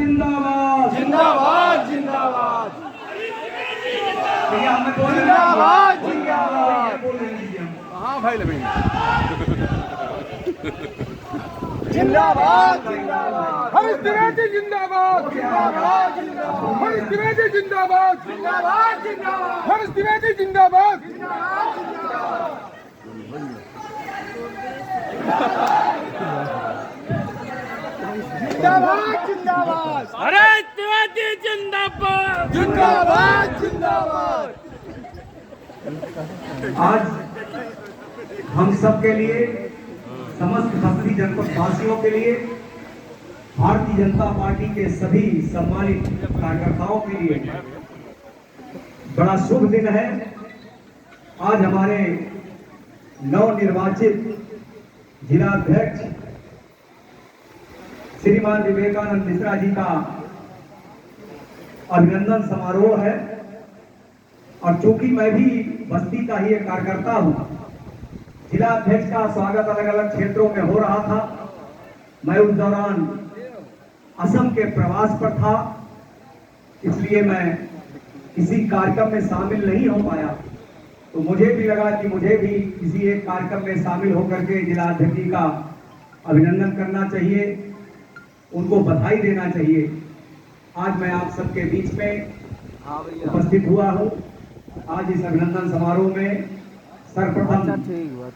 जिंदाबाद जिंदाबाद जिंदाबाद भैया हमें बोल रहे हैं जिंदाबाद जिंदाबाद। बोल रहे हैं हाँ भाई लबी जिंदाबाद जिंदाबाद हरीश द्विवेदी जिंदाबाद जिंदाबाद जिंदाबाद हरीश द्विवेदी जिंदाबाद जिंदाबाद जिंदाबाद हरीश द्विवेदी जिंदाबाद जिंदाबाद जिंदाबाद हरीश द्विवेदी जिंदाबाद जिंदाबाद जिंदाबाद। आज हम सब के लिए, समस्त खसरी जनपद वासियों के लिए, भारतीय जनता पार्टी के सभी सम्मानित कार्यकर्ताओं के लिए बड़ा शुभ दिन है। आज हमारे नवनिर्वाचित जिलाध्यक्ष श्रीमान विवेकानंद मिश्रा जी का अभिनंदन समारोह है। और चूंकि मैं भी बस्ती का ही एक कार्यकर्ता हूं, जिलाध्यक्ष का स्वागत अलग अलग क्षेत्रों में हो रहा था। मैं उस दौरान असम के प्रवास पर था, इसलिए मैं किसी कार्यक्रम में शामिल नहीं हो पाया। तो मुझे भी लगा कि मुझे भी किसी एक कार्यक्रम में शामिल होकर के जिलाध्यक्ष जी का अभिनंदन करना चाहिए, उनको बधाई देना चाहिए। आज मैं आप सबके बीच में उपस्थित हुआ हूँ। आज इस अभिनंदन समारोह में सर्वप्रथम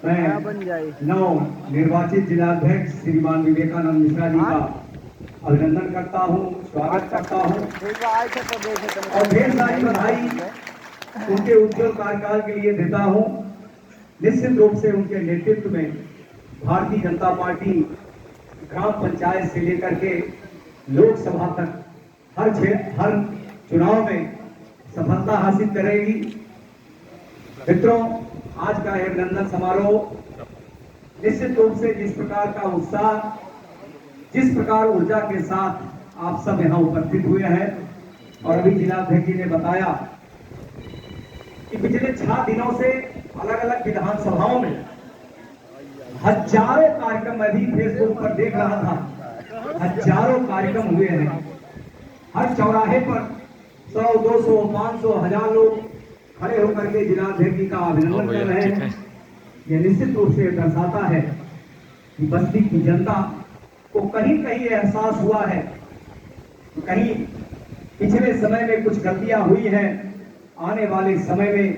मैं नव निर्वाचित जिलाध्यक्ष श्रीमान विवेकानंद मिश्रा जी का अभिनंदन करता हूँ, स्वागत करता हूँ और ढेर सारी बधाई उनके उज्जवल कार्यकाल के लिए देता हूँ। निश्चित रूप से उनके नेतृत्व में भारतीय जनता पार्टी ग्राम पंचायत से लेकर के लोकसभा तक हर चुनाव में सफलता हासिल करेगी। मित्रों, आज का यह अभिनंदन समारोह निश्चित रूप से जिस प्रकार का उत्साह, जिस प्रकार ऊर्जा के साथ आप सब यहाँ उपस्थित हुए हैं, और अभी जिलाध्यक्ष जी ने बताया कि पिछले 6 दिनों से अलग अलग विधानसभाओं में हजारों कार्यक्रम, मैं भी फेसबुक पर देख रहा था, हजारों कार्यक्रम हुए हैं। हर चौराहे पर 100, 200, 500, 1000 लोग खड़े होकर के जिलाध्यक्ष जी का अभिनंदन कर रहे हैं। यह निश्चित रूप से दर्शाता है कि बस्ती की जनता को कहीं कहीं एहसास हुआ है, कहीं पिछले समय में कुछ गलतियां हुई हैं। आने वाले समय में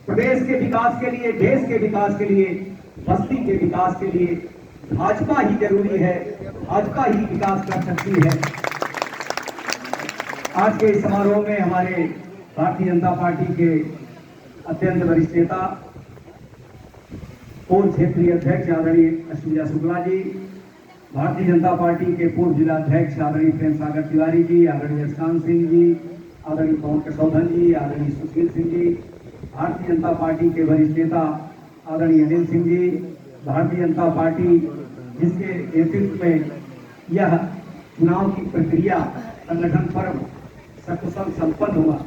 प्रदेश के विकास के लिए, देश के विकास के लिए, बस्ती के विकास के लिए भाजपा ही जरूरी है, भाजपा ही विकास कर सकती है। आज के इस समारोह में हमारे भारतीय जनता पार्टी के अत्यंत वरिष्ठ नेता, पूर्व क्षेत्रीय अध्यक्ष आदरणीय अश्विनी शुक्ला जी, भारतीय जनता पार्टी के पूर्व जिलाध्यक्ष आदरणीय प्रेम सागर तिवारी जी, आदरणीय यशकांत सिंह जी, आदरणीय पवन प्रशोधन जी, आदरणीय सुशील सिंह जी, भारतीय जनता पार्टी के वरिष्ठ नेता आदरणीय अनिल सिंह जी, भारतीय जनता पार्टी जिसके नेतृत्व में यह चुनाव की प्रक्रिया, संगठन पर्व सकुशल संपन्न हुआ,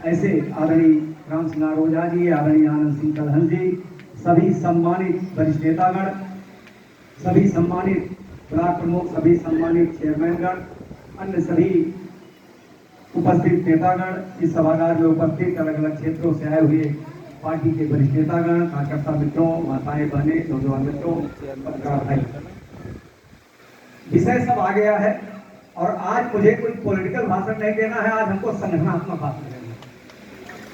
ऐसे आदरणीय राम सिंह ओझा जी, आदरणीय आनंद सिंह कलहन जी, सभी सम्मानित वरिष्ठ नेतागण, सभी सम्मानित ब्लॉक प्रमुख, सभी सम्मानित चेयरमैनगण, अन्य सभी उपस्थित नेतागण, इस सभागार में उपस्थित अलग अलग क्षेत्रों से आए हुए पार्टी के वरिष्ठ नेतागण, कार्यकर्ता मित्रों, माताएं बहनें, नौजवान मित्रों, पत्रकार भाई, विषय सब आ गया है। और आज मुझे कोई पॉलिटिकल भाषण नहीं देना है, आज हमको संगठनात्मक भाषण देना है,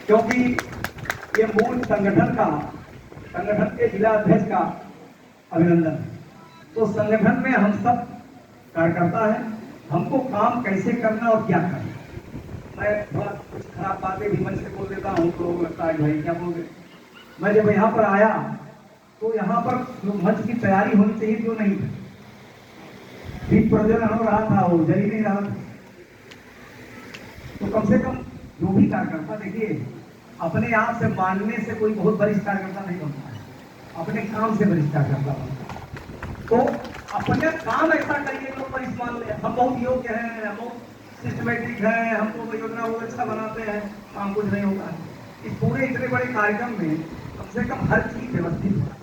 क्योंकि ये मूल संगठन के जिला अध्यक्ष का अभिनंदन है। तो संगठन में हम सब कार्यकर्ता हैं, हमको काम कैसे करना और क्या करना। मैं थोड़ा कुछ खराब बातें भी मंच से बोल देता हूँ तो लगता है भाई क्या बोल गए। मैं जब यहाँ पर आया तो यहाँ पर जो मंच की तैयारी होनी चाहिए जो नहीं थी, दीप प्रज्वलन हो रहा था, वो जल ही नहीं रहा था। तो कम से कम जो भी कार्यकर्ता, देखिए अपने आप से मानने से कोई बहुत वरिष्ठ कार्यकर्ता नहीं बनता है, अपने काम से वरिष्ठ कार्यकर्ता बनता है। तो अपने काम ऐसा करिए जो वरिष्ठ मान ले, हम बहुत योग्य हैं, हम बहुत सिस्टमेटिक हैं, हमको योजना बहुत अच्छा बनाते हैं, काम कुछ नहीं होगा। इस पूरे इतने बड़े कार्यक्रम में कम से कम हर चीज व्यवस्थित है।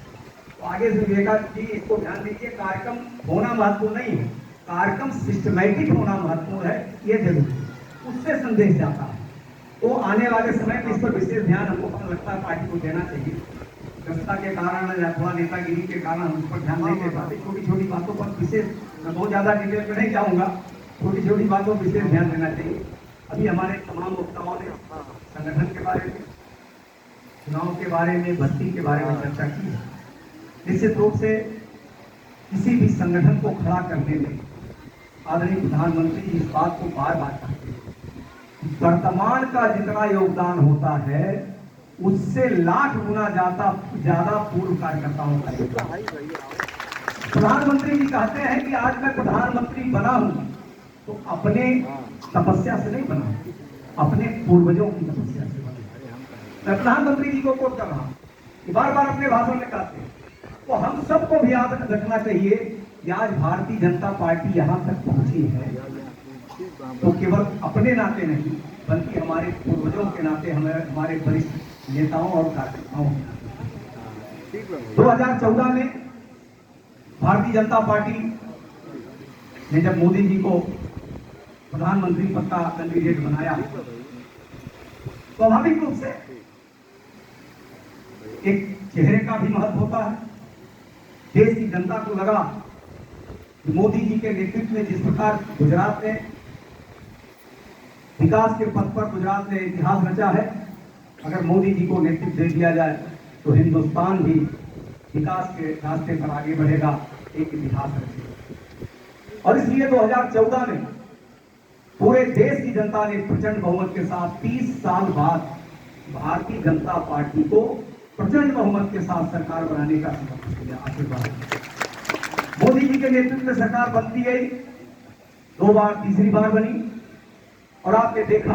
तो आगे से विवेकानंद जी इसको ध्यान दीजिए, कार्यक्रम होना महत्वपूर्ण नहीं है, कार्यक्रम सिस्टमैटिक होना महत्वपूर्ण है, ये जरूर उससे संदेश जाता है। तो आने वाले समय में इस पर विशेष ध्यान हमको लगता है पार्टी को देना चाहिए। व्यवस्था के कारण अथवा नेतागिरी के कारण हम उस पर ध्यान नहीं दे पाते। छोटी छोटी बातों पर विशेष, मैं बहुत ज्यादा डिटेल में नहीं जाऊंगा, छोटी छोटी बातों पर विशेष ध्यान देना चाहिए। अभी हमारे तमाम वक्ताओं ने संगठन के बारे में, चुनाव के बारे में, बस्ती के बारे में चर्चा की है। निश्चित रूप से किसी भी संगठन को खड़ा करने में आदरणीय प्रधानमंत्री इस बात को बार बार कहते हैं, वर्तमान का जितना योगदान होता है उससे लाख गुना ज्यादा पूर्व कार्यकर्ताओं का योगदान। प्रधानमंत्री जी कहते हैं कि आज मैं प्रधानमंत्री बना हूं तो अपने तपस्या से नहीं बना, अपने पूर्वजों की तपस्या से बना। मैं प्रधानमंत्री जी को कोट कर रहा हूं, बार बार अपने भाषण में कहते हैं। तो हम सबको भी याद रखना चाहिए कि आज भारतीय जनता पार्टी यहां तक पहुंची है तो केवल अपने नाते नहीं बल्कि हमारे पूर्वजों के नाते, हमारे वरिष्ठ नेताओं और कार्यकर्ताओं के नाते। 2014 में भारतीय जनता पार्टी ने जब मोदी जी को प्रधानमंत्री पद का कैंडिडेट बनाया, स्वाभाविक रूप से एक चेहरे का भी महत्व होता है। देश की जनता को लगा कि मोदी जी के नेतृत्व में जिस प्रकार गुजरात ने विकास के पथ पर गुजरात ने इतिहास रचा है, अगर मोदी जी को नेतृत्व दे दिया जाए तो हिंदुस्तान भी विकास के रास्ते पर आगे बढ़ेगा, एक इतिहास रचेगा। और इसलिए 2014 में पूरे देश की जनता ने प्रचंड बहुमत के साथ 30 साल बाद भारतीय जनता पार्टी को प्रचंड बहुमत के साथ सरकार बनाने का समर्थन किया, आशीर्वाद। मोदी जी के नेतृत्व में सरकार बनती गई, 2 बार, तीसरी बार बनी। और आपने देखा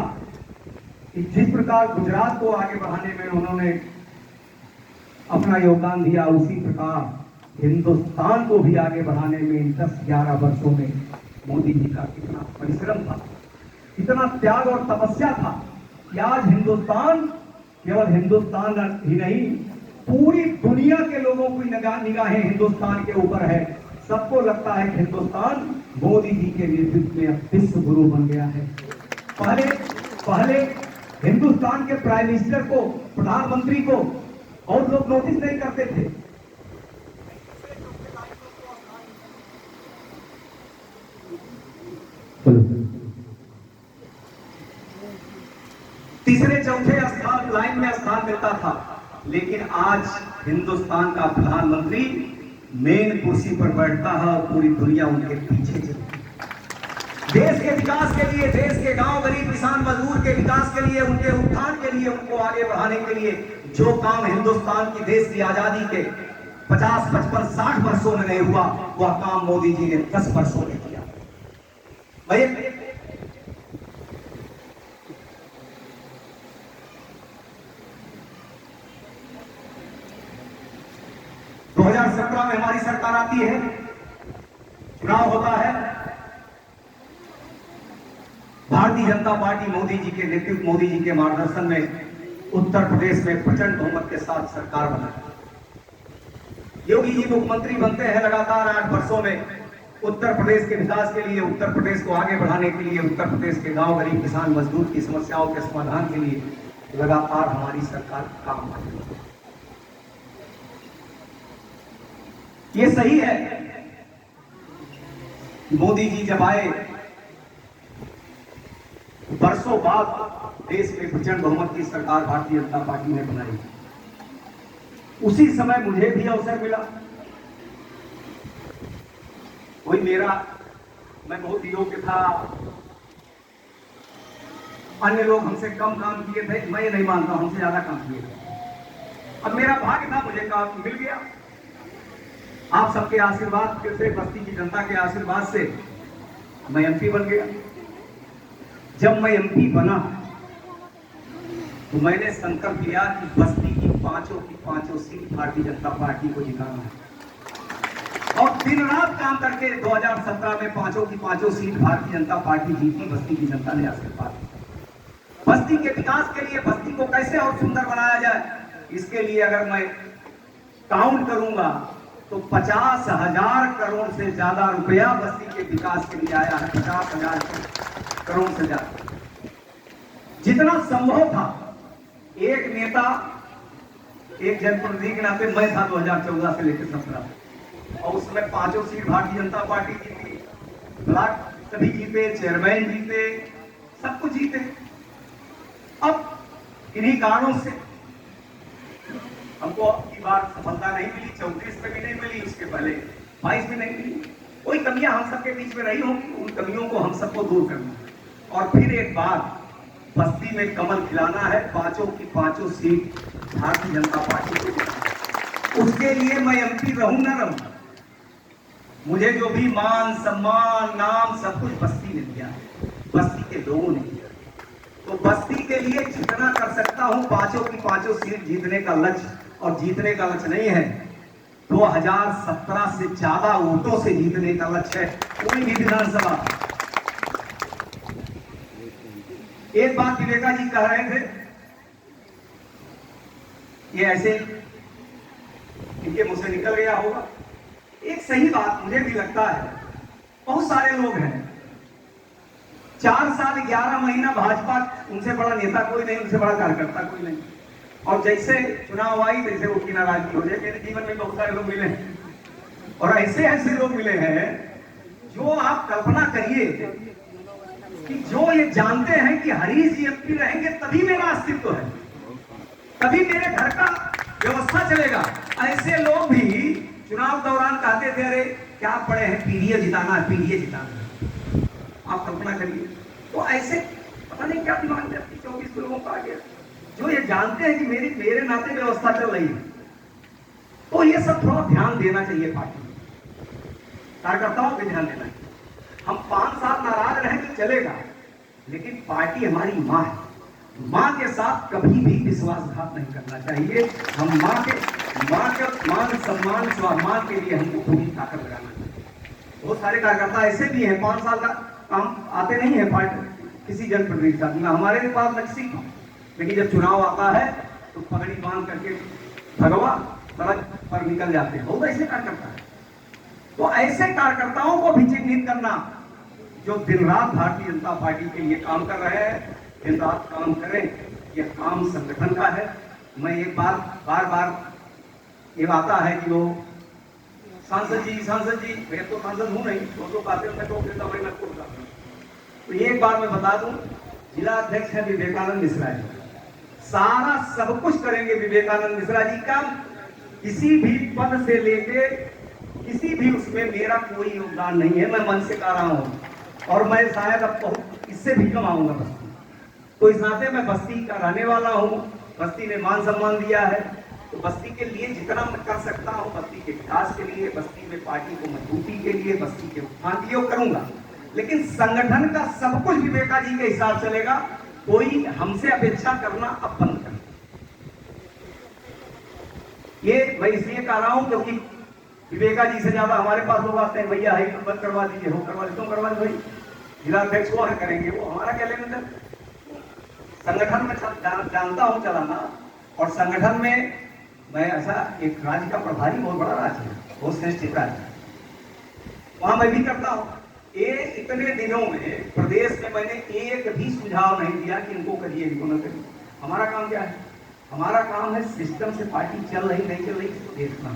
कि जिस प्रकार गुजरात को आगे बढ़ाने में उन्होंने अपना योगदान दिया, उसी प्रकार हिंदुस्तान को भी आगे बढ़ाने में इन 10-11 वर्षों में मोदी जी का कितना परिश्रम था, कितना त्याग और तपस्या था कि आज हिंदुस्तान, केवल हिंदुस्तान ही नहीं, पूरी दुनिया के लोगों की निगाहें हिंदुस्तान के ऊपर है। सबको लगता है कि हिंदुस्तान मोदी जी के नेतृत्व में अब विश्व गुरु बन गया है। पहले हिंदुस्तान के प्राइम मिनिस्टर को, प्रधानमंत्री को और लोग नोटिस नहीं करते थे। तीसरे चौथे स्थान लाइन में स्थान मिलता था, लेकिन आज हिंदुस्तान का प्रधानमंत्री मेन कुर्सी पर बैठता है और पूरी दुनिया उनके पीछे चलती है। देश के विकास के लिए, देश के गांव, गरीब, किसान, मजदूर के विकास के लिए, उनके उत्थान के लिए, उनको आगे बढ़ाने के लिए जो काम हिंदुस्तान की देश की आजादी के 50, 55, 60 वर्षों में नहीं हुआ, वह काम मोदी जी ने 10 वर्षों में किया। भाई 2017 में हमारी सरकार आती है, चुनाव होता है, भारतीय जनता पार्टी मोदी जी के नेतृत्व, मोदी जी के मार्गदर्शन में उत्तर प्रदेश में प्रचंड बहुमत के साथ सरकार बनाई। योगी जी मुख्यमंत्री बनते हैं, लगातार 8 वर्षों में उत्तर प्रदेश के विकास के लिए, उत्तर प्रदेश को आगे बढ़ाने के लिए, उत्तर प्रदेश के गांव, गरीब, किसान, मजदूर की समस्याओं के समाधान के लिए लगातार हमारी सरकार काम कर रही है। ये सही है कि मोदी जी जब आए, वर्षों बाद देश में प्रचंड बहुमत की सरकार भारतीय जनता पार्टी ने बनाई। उसी समय मुझे भी अवसर मिला, वही मैं बहुत योग्य था, अन्य लोग हमसे कम काम किए थे, मैं ये नहीं मानता, हमसे ज्यादा काम किए थे। अब मेरा भाग्य था, मुझे काम मिल गया। आप सबके आशीर्वाद से, बस्ती की जनता के आशीर्वाद से मैं एमपी बन गया। जब मैं एमपी बना तो मैंने संकल्प लिया कि बस्ती की पांचों सीट भारतीय जनता पार्टी को जिताना है, और दिन रात काम करके 2017 में पांचों सीट भारतीय जनता पार्टी जीती। बस्ती की जनता ने आशीर्वाद दिया। बस्ती के विकास के लिए, बस्ती को कैसे और सुंदर बनाया जाए, इसके लिए अगर मैं काउंट करूंगा तो 50,000 करोड़ से ज्यादा रुपया बस्ती के विकास के लिए आया है। 50,000 करोड़ से ज्यादा, जितना संभव था। एक नेता, एक जनप्रतिनिधि के नाते मैं था 2014 से लेकर 17, और उसमें 5 सीट भारतीय जनता पार्टी जीती, ब्लॉक सभी जीते, चेयरमैन जीते, सब कुछ जीते। अब इन्हीं कारणों से हमको की बार सफलता नहीं मिली। 34 में भी नहीं मिली, उसके पहले 22 में नहीं मिली। कोई कमियां हम सबके बीच में रही होंगी, उन कमियों को हम सबको दूर करना है और फिर एक बार बस्ती में कमल खिलाना है। 5 की 5 सीट भारतीय जनता पार्टी को जीतना। उसके लिए मैं एमपी रहूं ना रहूं, मुझे जो भी मान सम्मान नाम सब कुछ बस्ती ने दिया है, बस्ती के लोगों ने दिया। तो बस्ती के लिए जितना कर सकता हूं, 5 की 5 सीट जीतने का लक्ष्य, और जीतने का लक्ष्य नहीं है 2017 से ज्यादा वोटों से जीतने का लक्ष्य है कोई भी विधानसभा। एक बात विवेका जी कह रहे थे, ये ऐसे इनके मुंह से निकल गया होगा। एक सही बात मुझे भी लगता है, बहुत सारे लोग हैं 4 साल 11 महीना भाजपा, उनसे बड़ा नेता कोई नहीं, उनसे बड़ा कार्यकर्ता कोई नहीं, और जैसे चुनाव आई वैसे उनकी नाराजगी हो जाए। मेरे जीवन में बहुत सारे लोग मिले हैं और ऐसे ऐसे लोग मिले हैं जो आप कल्पना करिए कि जो ये जानते हैं कि हरीश जी एमपी रहेंगे तभी मेरा अस्तित्व है, तभी मेरे घर का व्यवस्था चलेगा। ऐसे लोग भी चुनाव दौरान कहते थे अरे क्या पड़े हैं, पीडीए जिताना है, पीडीए जिताना है। आप कल्पना करिए। तो ऐसे पता नहीं क्या दिमाग में 24 लोगों का आ गया जो ये जानते हैं कि मेरे नाते व्यवस्था चल रही है। तो ये सब थोड़ा ध्यान देना चाहिए, पार्टी कार्यकर्ताओं पे ध्यान देना चाहिए। हम 5 साल नाराज रहें तो चलेगा, लेकिन पार्टी हमारी माँ है, माँ के साथ कभी भी विश्वासघात नहीं करना चाहिए। हम माँ के मान सम्मान स्वाभिमान के लिए हमको पूरी ताकत लगाना चाहिए। बहुत सारे कार्यकर्ता ऐसे भी हैं 5 साल का काम आते नहीं है पार्टी किसी जनप्रतिनिधि साथ में, हमारे पास नक्सी था, लेकिन जब चुनाव आता है तो पगड़ी बांध करके भगवा सड़क पर निकल जाते हैं। बहुत ऐसे कार्यकर्ता है। तो ऐसे कार्यकर्ताओं को भी चिन्हित करना जो दिन रात भारतीय जनता पार्टी के लिए काम कर रहे हैं, दिन रात काम करें, यह काम संगठन का है। मैं एक बार ये आता है कि वो सांसद जी, मैं तो सांसद हूं नहीं, तो कहते हैं मैं तो देता हूं, मैं खुद करता हूं। तो एक बार मैं बता दूं, जिला अध्यक्ष है विवेकानंद मिश्रा जी, सारा सब कुछ करेंगे विवेकानंद मिश्रा जी का। किसी भी पद से लेके किसी भी उसमें मेरा कोई योगदान नहीं है, मैं मन से कह रहा हूं और मैं शायद अब बहुत इससे भी कमाऊंगा बस्ती। तो इस नाते मैं बस्ती का रहने वाला हूं, बस्ती ने मान सम्मान दिया है, तो बस्ती के लिए जितना मैं कर सकता हूं, बस्ती के विकास के लिए, बस्ती में पार्टी को मजबूती के लिए, बस्ती के उत्थान के लिए करूंगा। लेकिन संगठन का सब कुछ विवेका जी के हिसाब चलेगा। कोई हमसे अपेक्षा करना अब बंद कर। ये मैं इसलिए कह रहा हूं क्योंकि विवेका जी से ज्यादा हमारे पास लोग आते हैं, भैया हाई बंद करवा दीजिए, हो करवा दीजिए, करवा दीजिए भाई, जिला अध्यक्ष वो है करेंगे, वो हमारा क्या लेना देना। संगठन में जानता हूं चलाना, और संगठन में मैं ऐसा एक राज्य का प्रभारी, बहुत बड़ा राज्य है, बहुत श्रेष्ठ राज्य, वहां मैं भी करता हूं। ये इतने दिनों में प्रदेश में मैंने एक भी सुझाव नहीं दिया कि इनको करिए, इनको न करिए। हमारा काम क्या है? हमारा काम है सिस्टम से पार्टी चल रही नहीं चल रही इसको देखना,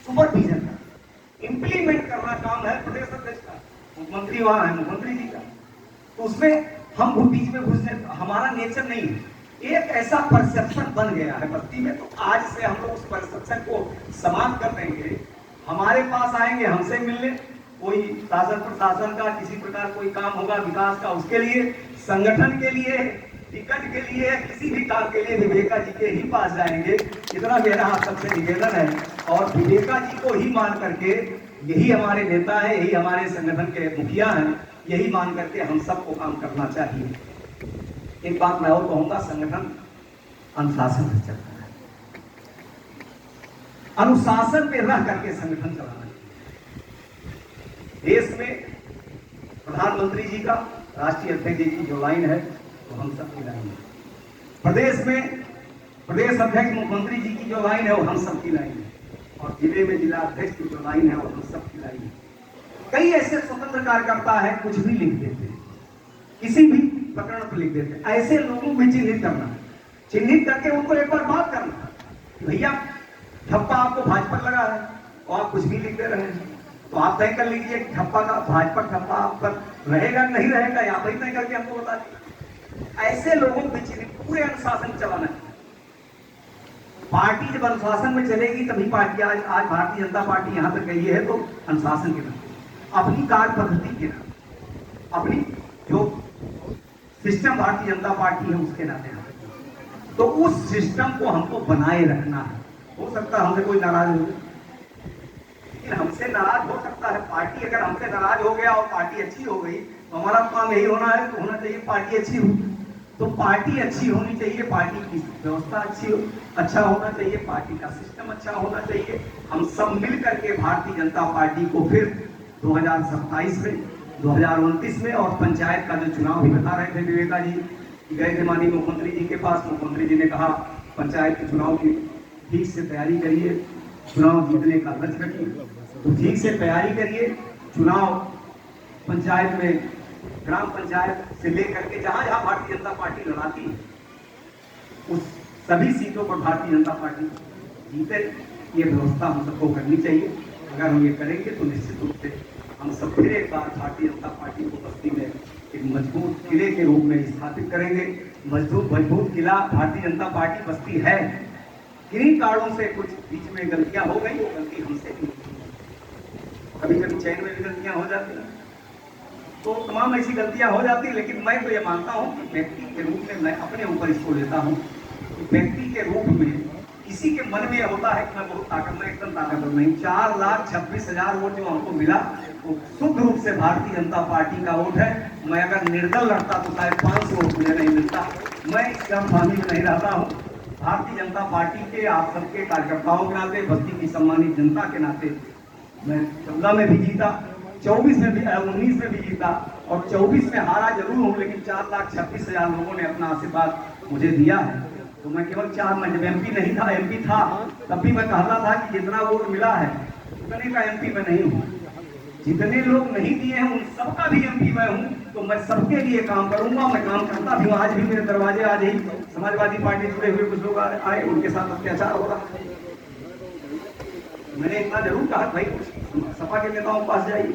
सुपरविजन का, इंप्लीमेंट करना काम है प्रदेश अध्यक्ष का। मुख्यमंत्री वहां है, मुख्यमंत्री जी का, तो उसमें हम बीच में घुसने, हमारा नेचर नहीं है। एक ऐसा परसेप्शन बन गया है बस्ती में, तो आज से हम लोग उस परसेप्शन को समाप्त कर देंगे। हमारे पास आएंगे हमसे मिलने, कोई शासन प्रशासन का किसी प्रकार कोई काम होगा विकास का, उसके लिए, संगठन के लिए, टिकट के लिए, किसी भी काम के लिए विवेका जी के ही पास जाएंगे। इतना मेरा आप सबसे निवेदन है, और विवेका जी को ही मान करके, यही हमारे नेता है, यही हमारे संगठन के मुखिया हैं, यही मान करके हम सबको काम करना चाहिए। एक बात मैं और कहूंगा, संगठन अनुशासन पे चलता है, अनुशासन पे रह करके संगठन चलाना चाहिए। देश में प्रधानमंत्री जी का, राष्ट्रीय अध्यक्ष जी की जो लाइन है वो हम सबकी लाइन है। प्रदेश में प्रदेश अध्यक्ष मुख्यमंत्री जी की जो लाइन है वो हम सबकी लाइन है। और जिले में जिला अध्यक्ष की जो लाइन है और हम सब की लाइन है। कई ऐसे स्वतंत्र कार्यकर्ता है कुछ भी लिख देते हैं, किसी भी प्रकरण पर लिख देते हैं। ऐसे लोगों को चिन्हित करना, चिन्हित करके उनको एक बार बात करना, भैया ठप्पा आपको भाजपा लगा है और आप कुछ भी लिख दे रहे हैं, तो आप तय कर लीजिए ठप्पा का भाजपा ठप्पा आप पर रहेगा नहीं रहेगा, या भाई तय करके हमको बता दीजिए। ऐसे लोगों को चिन्हित पूरे अनुशासन चलाना है। पार्टी जब अनुशासन में चलेगी तभी पार्टी आज भारतीय जनता पार्टी यहाँ तक गई है, तो अनुशासन के नाते अपनी कार्य पद्धति के नाते अपनी जो सिस्टम भारतीय जनता पार्टी है उसके नाते, तो उस सिस्टम को हमको बनाए रखना है। हो सकता है हमसे कोई नाराज हो, लेकिन हमसे नाराज हो सकता है पार्टी। अगर हमसे नाराज हो गया और पार्टी अच्छी हो गई तो हमारा काम यही होना है, तो होना चाहिए पार्टी अच्छी हो। तो पार्टी अच्छी होनी चाहिए, पार्टी की व्यवस्था अच्छा होना चाहिए, पार्टी का सिस्टम अच्छा होना चाहिए। हम सब मिल करके भारतीय जनता पार्टी को फिर 2027 में 2029 में और पंचायत का जो चुनाव भी बता रहे थे विवेका जी, गए थे माननीय मुख्यमंत्री जी के पास, मुख्यमंत्री जी ने कहा पंचायत के चुनाव की ठीक से तैयारी करिए, चुनाव जीतने का लक्ष्य रखिए, तो ठीक से तैयारी करिए। चुनाव पंचायत में ग्राम पंचायत से लेकर के जहां जहां भारतीय जनता पार्टी लड़ाती है उस सभी सीटों पर भारतीय जनता पार्टी जीते, ये व्यवस्था हम सबको करनी चाहिए। अगर हम ये करेंगे तो निश्चित रूप से हम सब फिर एक बार भारतीय जनता पार्टी को बस्ती में एक मजबूत किले के रूप में स्थापित करेंगे। मजबूत किला भारतीय जनता पार्टी बस्ती है। किन्हीं कारणों से कुछ बीच में गलतियां हो गई, वो गलती हमसे भी, कभी कभी चयन में भी गलतियां हो जाती हैं, तो तमाम ऐसी गलतियां हो जाती है। लेकिन मैं तो ये मानता हूं कि व्यक्ति के रूप में मैं अपने ऊपर इसको लेता हूं, व्यक्ति के रूप में किसी के मन में होता है कि मैं बहुत ताकत, मैं एकदम ताकतवर नहीं। 4,26,000 वोट जो हमको मिला वो शुद्ध रूप से भारतीय जनता पार्टी का वोट है। मैं अगर निर्दल लड़ता तो शायद 500 वोट मुझे नहीं मिलता। मैं इस गलतफहमी में नहीं रहता हूँ। भारतीय जनता पार्टी के आप सबके कार्यकर्ताओं के नाते, बस्ती की सम्मानित जनता के नाते मैं 14 में भी जीता, 24 में भी 19 में भी जीता और 24 में हारा जरूर हूँ, लेकिन 4,26,000 लोगों ने अपना आशीर्वाद मुझे दिया है। तो मैं केवल 4 में जब एमपी नहीं था, एमपी था तब भी मैं कहता था कि जितना वोट मिला है उतने का एमपी मैं नहीं हूँ। जितने लोग नहीं दिए हैं उन सबका भी एमपी मैं हूँ, तो मैं सबके लिए काम करूंगा। मैं काम करता भी हूँ, आज भी मेरे दरवाजे आज ही समाजवादी पार्टी जुड़े हुए कुछ लोग आए, उनके साथ अत्याचार हो रहा है। मैंने इतना जरूर कहा भाई सपा के नेताओं के पास जाइए,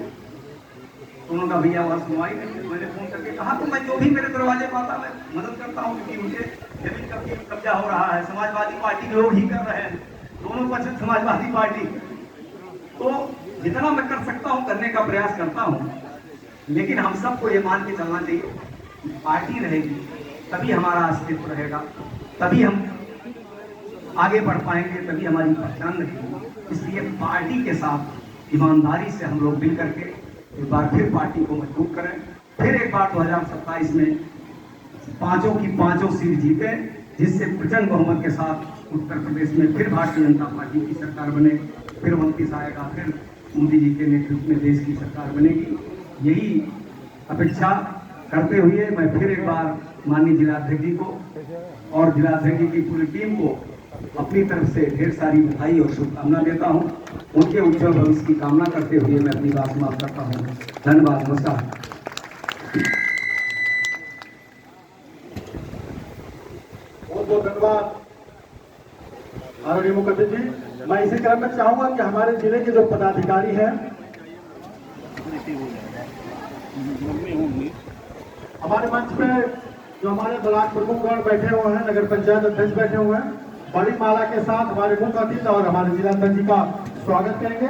तो उन्होंने कहा भैया वहां सुनवाई नहीं। मैंने फोन करके कहा तो मैं जो भी मेरे दरवाजे पर आता मैं मदद करता हूँ, क्योंकि मुझे जमीन कब्जा हो रहा है, समाजवादी पार्टी के लोग ही कर रहे हैं, दोनों पक्ष समाजवादी पार्टी, तो जितना मैं कर सकता हूँ करने का प्रयास करता हूँ। लेकिन हम सबको ये मान के चलना चाहिए, पार्टी रहेगी तभी हमारा अस्तित्व रहेगा, तभी हम आगे बढ़ पाएंगे, तभी हमारी पहचान रहेगी। इसलिए पार्टी के साथ ईमानदारी से हम लोग मिल करके एक बार फिर पार्टी को मजबूत करें, फिर एक बार 2027 में 5 की 5 सीट जीते, जिससे प्रचंड बहुमत के साथ उत्तर प्रदेश में फिर भारतीय जनता पार्टी की सरकार बने, फिर 29 आएगा, फिर मोदी जी के नेतृत्व में देश की सरकार बनेगी। यही अपेक्षा करते हुए मैं फिर एक बार माननीय जिलाध्यक्ष जी को और जिलाध्यक्ष जी की पूरी टीम को अपनी तरफ से ढेर सारी बधाई और शुभकामना देता हूं। उनके उज्जवल भविष्य की कामना करते हुए मैं अपनी बात समाप्त करता हूं। धन्यवाद, नमस्कार। बहुत बहुत धन्यवाद आदरणीय मुख्यमंत्री जी। मैं इसी क्रम में चाहूंगा कि हमारे जिले के जो पदाधिकारी हैं, हमारे मंच पे जो हमारे ब्लॉक प्रमुखगण बैठे हुए हैं, नगर पंचायत अध्यक्ष बैठे हुए हैं, बड़ी माला के साथ हमारे मुख्य अतिथि और हमारे जिलाध्यक्ष जी का स्वागत करेंगे।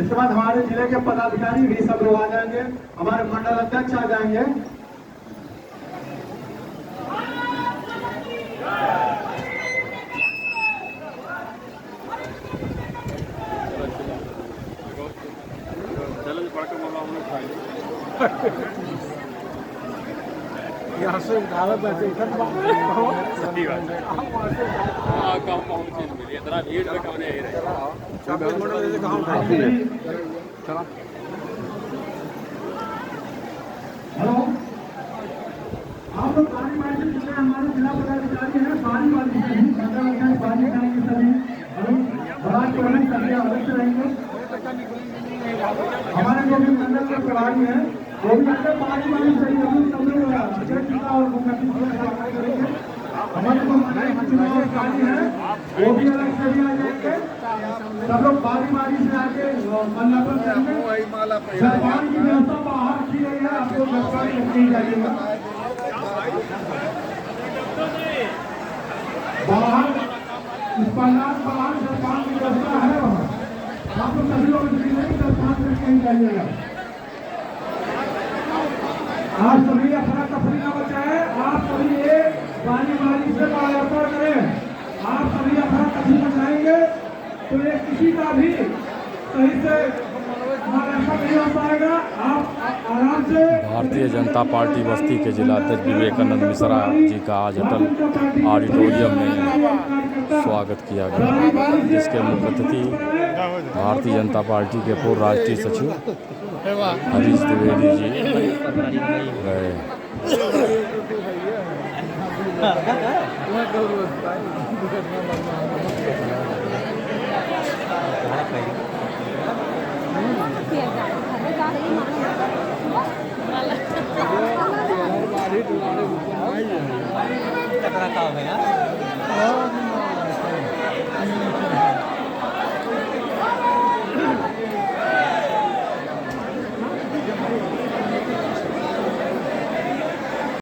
इसके बाद हमारे जिले के पदाधिकारी भी सब लोग आ जाएंगे, हमारे मंडल अध्यक्ष आ जाएंगे। यहाँ से उठावे पैसे इधर सही बात है। हाँ कहाँ पहुँचे मिले इतना भीड़ में कहाँ नहीं रहे। हेलो, आप लोग सारी बातें जितने हमारे जिला पदाधिकारी हैं, सारी बातें सभी मंडल अध्यक्ष, सभी हेलो, ब्लॉक प्रमुख सभी अधिकारी हैं वो भी आगे पार्टी वाली सही हम सब लोग अध्यक्ष जी का और मुख्यमंत्री जी का स्वागत करेंगे। हमारे जो चुनाव अधिकारी हैं वो भी अलग से भी आ जाएंगे। सब लोग बारी बारी से आके माल्यार्पण करेंगे। सरकार की व्यवस्था बाहर की गई है, आपको सरकारी रखनी जाइएगा बाहर इस पंडाल बाहर सरकार की व्यवस्था है वहाँ आप लोग सभी लोग सरकार से कहीं जाइएगा। आप सभी अफरा तफरी न बचाए, आप सभी एक बारी बारी से माल्यार्पण करें। आप सभी अफरा तफरी बचाएंगे तो ये किसी का भी सही से माल्यार्पण नहीं हो पाएगा। आप आराम से भारतीय जनता पार्टी बस्ती के जिला अध्यक्ष विवेकानंद मिश्रा जी का आज अटल ऑडिटोरियम में स्वागत किया गया, जिसके मुख्य अतिथि भारतीय जनता पार्टी के पूर्व राष्ट्रीय सचिव हरीश द्विवेदी जी रहे। कतरा का हो गया